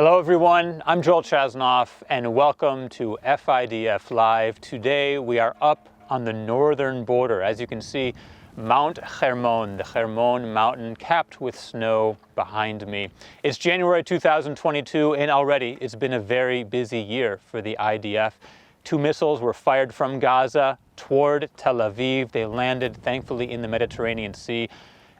Hello everyone, I'm Joel Chasnoff and welcome to FIDF Live. Today we are up on the northern border. As you can see, Mount Hermon, the Hermon mountain capped with snow behind me. It's January 2022 and already it's been a very busy year for the IDF. 2 missiles were fired from Gaza toward Tel Aviv. They landed thankfully in the Mediterranean Sea.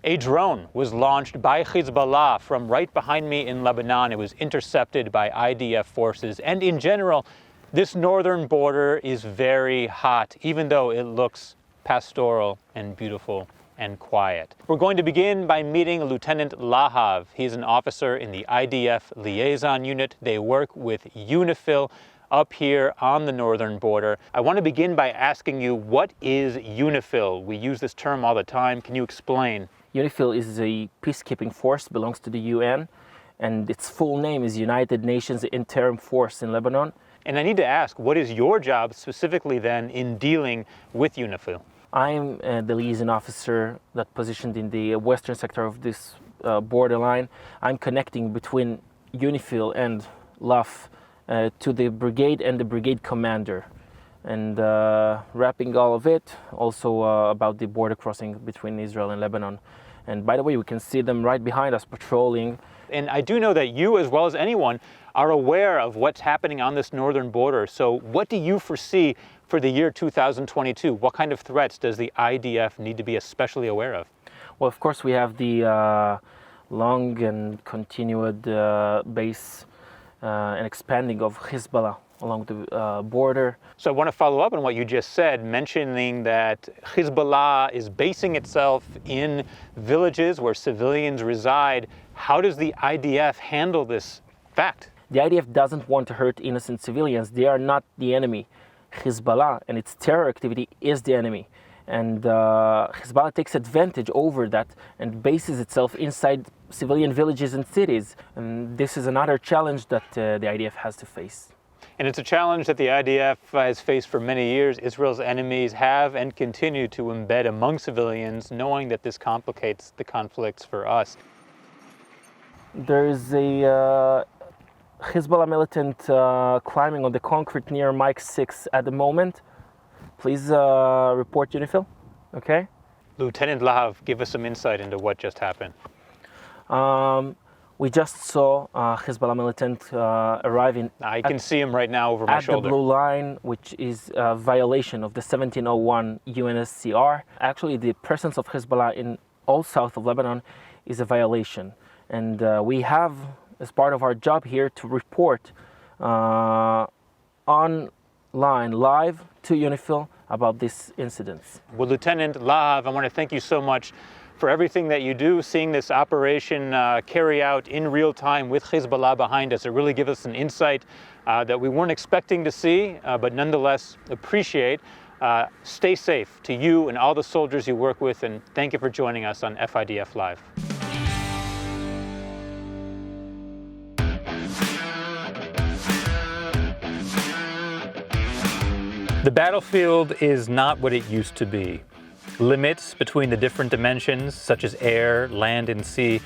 A drone was launched by Hezbollah from right behind me in Lebanon. It was intercepted by IDF forces. And in general, this northern border is very hot, even though it looks pastoral and beautiful and quiet. We're going to begin by meeting Lieutenant Lahav. He's an officer in the IDF Liaison Unit. They work with UNIFIL up here on the northern border. I want to begin by asking you, what is UNIFIL? We use this term all the time. Can you explain? UNIFIL is a peacekeeping force, belongs to the UN, and its full name is United Nations Interim Force in Lebanon. And I need to ask, what is your job specifically then in dealing with UNIFIL? I'm the liaison officer that positioned in the western sector of this borderline. I'm connecting between UNIFIL and LAF to the brigade and the brigade commander, and wrapping all of it also about the border crossing between Israel and Lebanon. And by the way, we can see them right behind us patrolling. And I do know that you, as well as anyone, are aware of what's happening on this northern border. So what do you foresee for the year 2022? What kind of threats does the IDF need to be especially aware of? Well, of course, we have the long and continued base and expanding of Hezbollah along the border. So I want to follow up on what you just said, mentioning that Hezbollah is basing itself in villages where civilians reside. How does the IDF handle this fact? The IDF doesn't want to hurt innocent civilians. They are not the enemy. Hezbollah and its terror activity is the enemy. And Hezbollah takes advantage over that and bases itself inside civilian villages and cities. And this is another challenge that the IDF has to face. And it's a challenge that the IDF has faced for many years. Israel's enemies have and continue to embed among civilians, knowing that this complicates the conflicts for us. There is a Hezbollah militant climbing on the concrete near Mike 6 at the moment. Please report UNIFIL, okay? Lieutenant Lahav, give us some insight into what just happened. We just saw Hezbollah militant arriving. I can see him right now over my shoulder. At the blue line, which is a violation of the 1701 UNSCR. Actually, the presence of Hezbollah in all south of Lebanon is a violation. And we have, as part of our job here, to report online, live to UNIFIL about these incidents. Well, Lieutenant Lahav, I want to thank you so much for everything that you do, seeing this operation carry out in real time with Hezbollah behind us. It really gives us an insight that we weren't expecting to see, but nonetheless appreciate. Stay safe to you and all the soldiers you work with, and thank you for joining us on FIDF Live. The battlefield is not what it used to be. Limits between the different dimensions, such as air, land, and sea,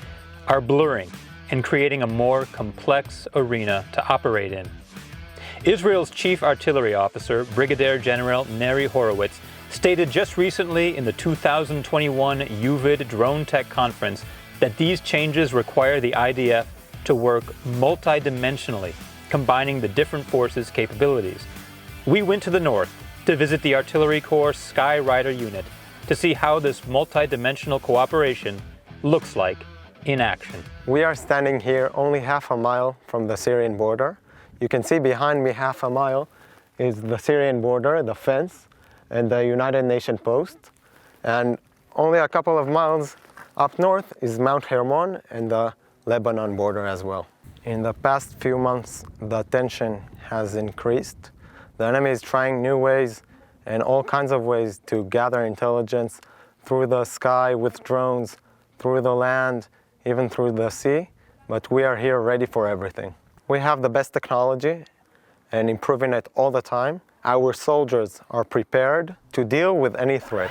are blurring and creating a more complex arena to operate in. Israel's chief artillery officer, Brigadier General Neri Horowitz, stated just recently in the 2021 UVID Drone Tech Conference that these changes require the IDF to work multidimensionally, combining the different forces' capabilities. We went to the north to visit the Artillery Corps Skyrider Unit to see how this multi-dimensional cooperation looks like in action. We are standing here only half a mile from the Syrian border. You can see behind me half a mile is the Syrian border, the fence, and the United Nations post. And only a couple of miles up north is Mount Hermon and the Lebanon border as well. In the past few months, the tension has increased. The enemy is trying new ways and all kinds of ways to gather intelligence through the sky with drones, through the land, even through the sea, but we are here ready for everything. We have the best technology and improving it all the time. Our soldiers are prepared to deal with any threat.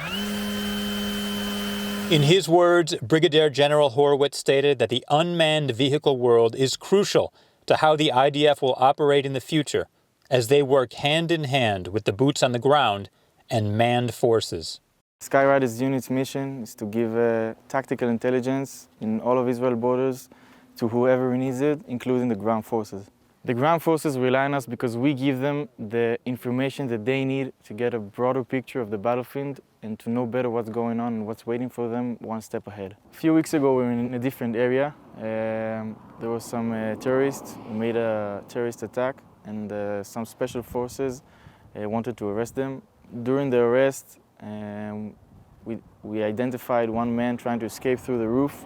In his words, Brigadier General Horowitz stated that the unmanned vehicle world is crucial to how the IDF will operate in the future as they work hand in hand with the boots on the ground and manned forces. Skyrider Unit's mission is to give tactical intelligence in all of Israel borders to whoever needs it, including the ground forces. The ground forces rely on us because we give them the information that they need to get a broader picture of the battlefield and to know better what's going on and what's waiting for them one step ahead. A few weeks ago, we were in a different area. There were some terrorists who made a terrorist attack, and some special forces wanted to arrest them. During the arrest, we identified one man trying to escape through the roof.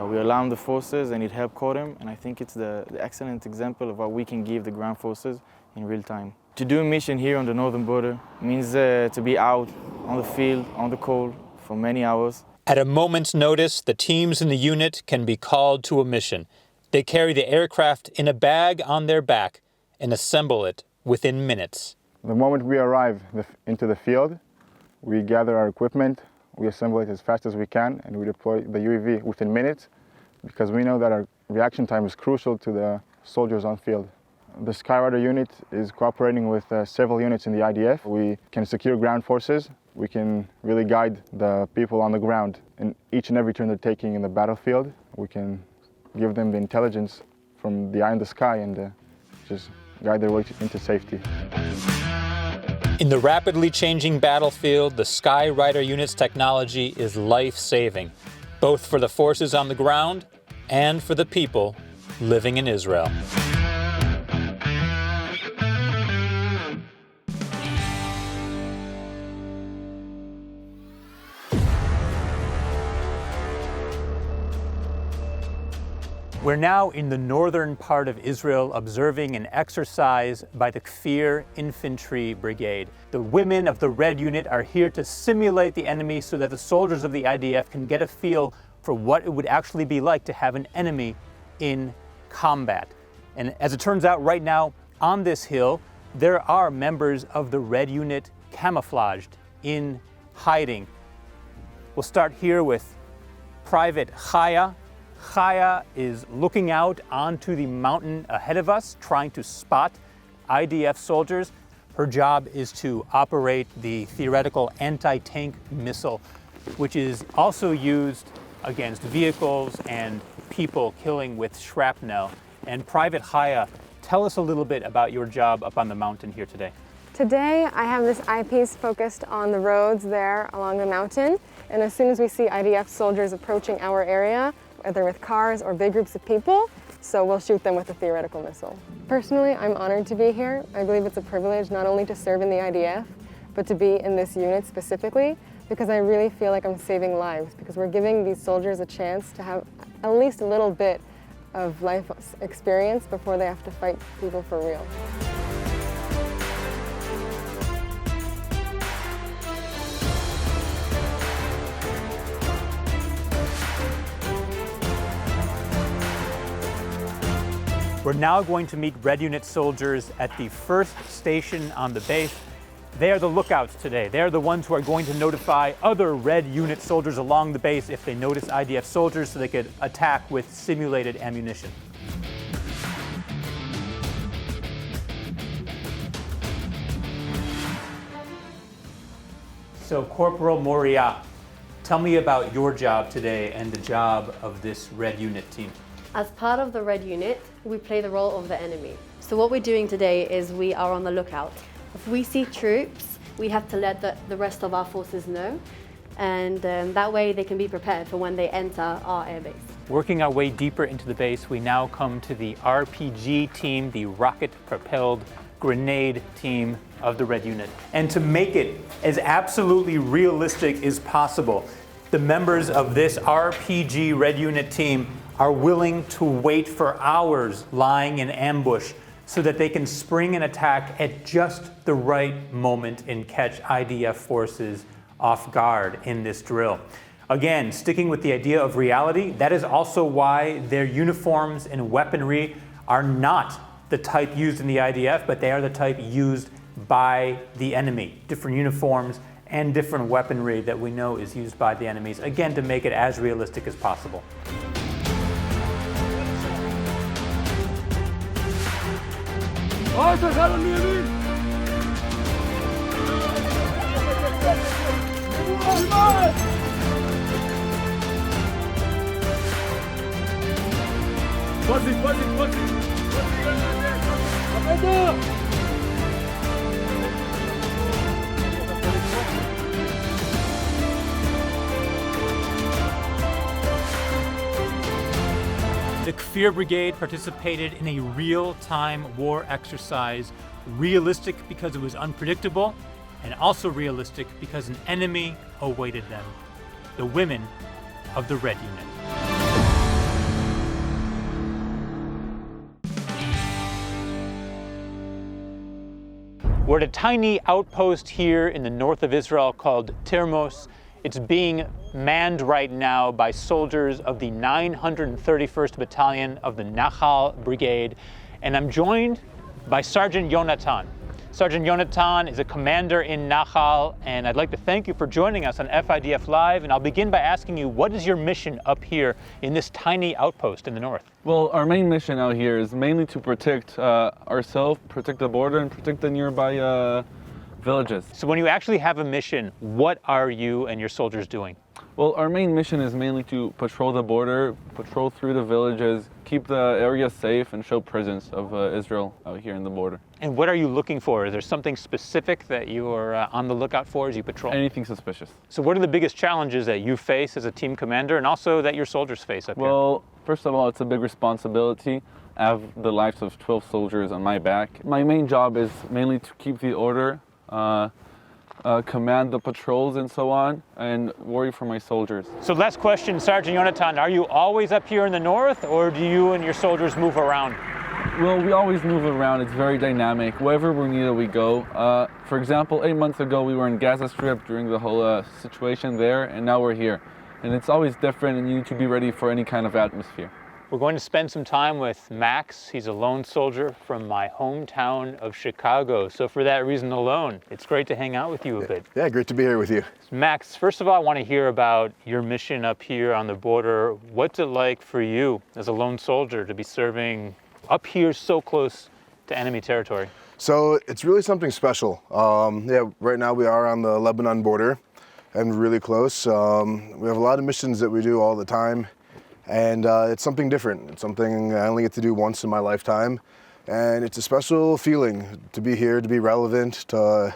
We alarmed the forces and it helped caught him, and I think it's the excellent example of what we can give the ground forces in real time. To do a mission here on the northern border means to be out on the field, on the cold, for many hours. At a moment's notice, the teams in the unit can be called to a mission. They carry the aircraft in a bag on their back and assemble it within minutes. The moment we arrive into the field, we gather our equipment, we assemble it as fast as we can, and we deploy the UAV within minutes because we know that our reaction time is crucial to the soldiers on field. The Skyrider unit is cooperating with several units in the IDF. We can secure ground forces. We can really guide the people on the ground in each and every turn they're taking in the battlefield. We can give them the intelligence from the eye in the sky and just guide their way into safety. In the rapidly changing battlefield, the Skyrider unit's technology is life-saving, both for the forces on the ground and for the people living in Israel. We're now in the northern part of Israel observing an exercise by the Kfir Infantry Brigade. The women of the Red Unit are here to simulate the enemy so that the soldiers of the IDF can get a feel for what it would actually be like to have an enemy in combat. And as it turns out right now, on this hill, there are members of the Red Unit camouflaged in hiding. We'll start here with Private Chaya. Chaya is looking out onto the mountain ahead of us, trying to spot IDF soldiers. Her job is to operate the theoretical anti-tank missile, which is also used against vehicles and people, killing with shrapnel. And Private Chaya, tell us a little bit about your job up on the mountain here today. Today, I have this eyepiece focused on the roads there along the mountain. And as soon as we see IDF soldiers approaching our area, whether with cars or big groups of people, so we'll shoot them with a theoretical missile. Personally, I'm honored to be here. I believe it's a privilege not only to serve in the IDF, but to be in this unit specifically, because I really feel like I'm saving lives, because we're giving these soldiers a chance to have at least a little bit of life experience before they have to fight people for real. We're now going to meet Red Unit soldiers at the first station on the base. They are the lookouts today. They're the ones who are going to notify other Red Unit soldiers along the base if they notice IDF soldiers so they could attack with simulated ammunition. So Corporal Moria, tell me about your job today and the job of this Red Unit team. As part of the Red Unit, we play the role of the enemy. So what we're doing today is we are on the lookout. If we see troops, we have to let the rest of our forces know, and that way they can be prepared for when they enter our airbase. Working our way deeper into the base, we now come to the RPG team, the rocket-propelled grenade team of the Red Unit. And to make it as absolutely realistic as possible, the members of this RPG Red Unit team are willing to wait for hours lying in ambush so that they can spring an attack at just the right moment and catch IDF forces off guard in this drill. Again, sticking with the idea of reality, that is also why their uniforms and weaponry are not the type used in the IDF, but they are the type used by the enemy. Different uniforms and different weaponry that we know is used by the enemies, again, to make it as realistic as possible. The Kfir Brigade participated in a real-time war exercise, realistic because it was unpredictable, and also realistic because an enemy awaited them, the women of the Red Unit. We're at a tiny outpost here in the north of Israel called Termos. It's being manned right now by soldiers of the 931st Battalion of the Nachal Brigade. And I'm joined by Sergeant Yonatan. Sergeant Yonatan is a commander in Nachal, and I'd like to thank you for joining us on FIDF Live. And I'll begin by asking you, what is your mission up here in this tiny outpost in the north? Well, our main mission out here is mainly to protect ourselves, protect the border, and protect the nearby villages. So when you actually have a mission, what are you and your soldiers doing? Well, our main mission is mainly to patrol the border, patrol through the villages, keep the area safe, and show presence of Israel out here in the border. And what are you looking for? Is there something specific that you are on the lookout for as you patrol? Anything suspicious. So what are the biggest challenges that you face as a team commander and also that your soldiers face up here? Well, first of all, it's a big responsibility. I have the lives of 12 soldiers on my back. My main job is mainly to keep the order, command the patrols and so on, and worry for my soldiers. So last question, Sergeant Yonatan, are you always up here in the north, or do you and your soldiers move around? Well, we always move around. It's very dynamic. Wherever we're needed, we go. For example, 8 months ago, we were in Gaza Strip during the whole situation there, and now we're here. And it's always different, and you need to be ready for any kind of atmosphere. We're going to spend some time with Max. He's a lone soldier from my hometown of Chicago. So for that reason alone, it's great to hang out with you a bit. Yeah, great to be here with you. Max, first of all, I want to hear about your mission up here on the border. What's it like for you as a lone soldier to be serving up here so close to enemy territory? So it's really something special. Right now we are on the Lebanon border and really close. We have a lot of missions that we do all the time. And it's something different. It's something I only get to do once in my lifetime. And it's a special feeling to be here, to be relevant, to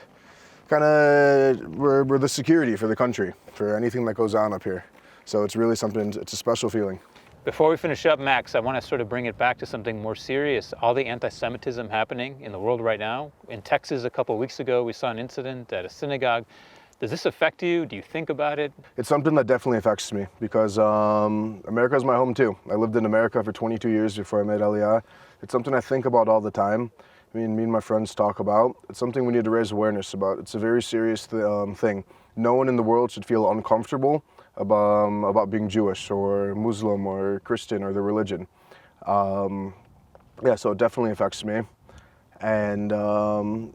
we're the security for the country, for anything that goes on up here. So it's really something, it's a special feeling. Before we finish up, Max, I want to sort of bring it back to something more serious. All the anti-Semitism happening in the world right now. In Texas a couple of weeks ago, we saw an incident at a synagogue. Does this affect you? Do you think about it? It's something that definitely affects me because America is my home too. I lived in America for 22 years before I made Aliyah. It's something I think about all the time. Me and my friends talk about. It's something we need to raise awareness about. It's a very serious thing. No one in the world should feel uncomfortable about being Jewish or Muslim or Christian or their religion. So it definitely affects me. And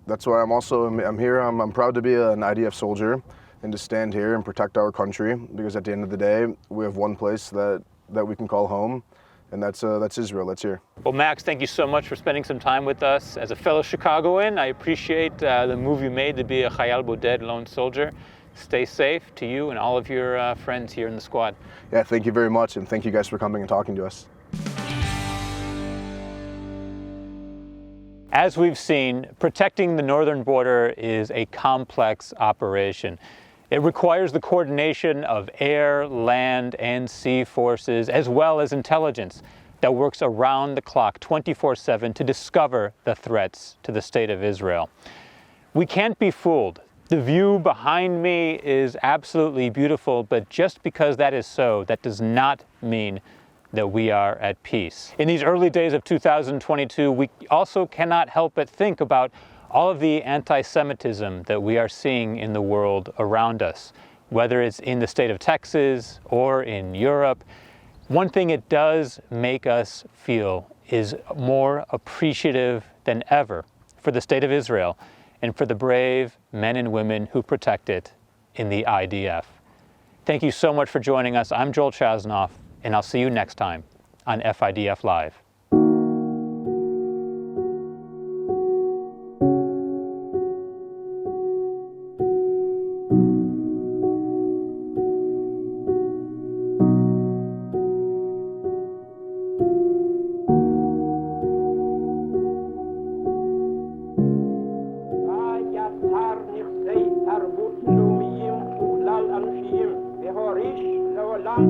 that's why I'm here. I'm proud to be an IDF soldier and to stand here and protect our country, because at the end of the day, we have one place that we can call home, and that's Israel. That's here. Well, Max, thank you so much for spending some time with us. As a fellow Chicagoan, I appreciate the move you made to be a Chayal Boded lone soldier. Stay safe to you and all of your friends here in the squad. Yeah, thank you very much, and thank you guys for coming and talking to us. As we've seen, protecting the northern border is a complex operation. It requires the coordination of air, land, and sea forces, as well as intelligence that works around the clock 24/7 to discover the threats to the state of Israel. We can't be fooled. The view behind me is absolutely beautiful, but just because that is so, that does not mean that we are at peace. In these early days of 2022, we also cannot help but think about all of the anti-Semitism that we are seeing in the world around us, whether it's in the state of Texas or in Europe. One thing it does make us feel is more appreciative than ever for the state of Israel and for the brave men and women who protect it in the IDF. Thank you so much for joining us. I'm Joel Chasnoff, and I'll see you next time on FIDF Live. We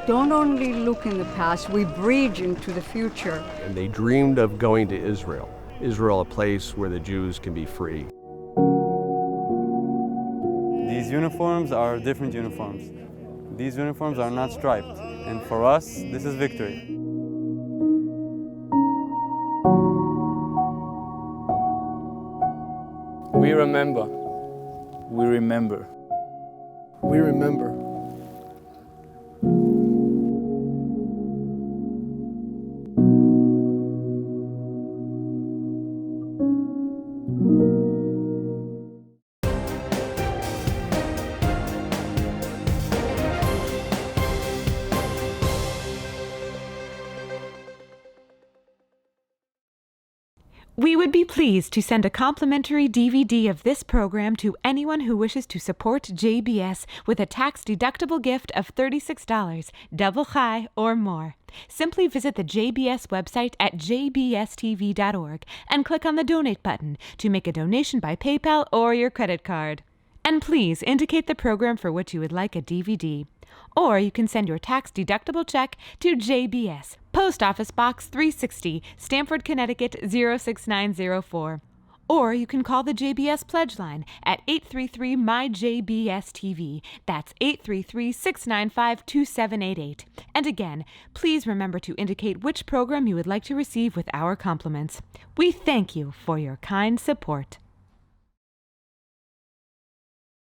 don't only look in the past, we bridge into the future. And they dreamed of going to Israel. Israel, a place where the Jews can be free. These uniforms are different uniforms. These uniforms are not striped. And for us, this is victory. We remember. We remember. We remember. We would be pleased to send a complimentary DVD of this program to anyone who wishes to support JBS with a tax-deductible gift of $36, double chai or more. Simply visit the JBS website at jbstv.org and click on the Donate button to make a donation by PayPal or your credit card. And please indicate the program for which you would like a DVD. Or you can send your tax-deductible check to JBS, Post Office Box 360, Stamford, Connecticut 06904. Or you can call the JBS Pledge Line at 833-MY-JBS-TV. That's 833-695-2788. And again, please remember to indicate which program you would like to receive with our compliments. We thank you for your kind support.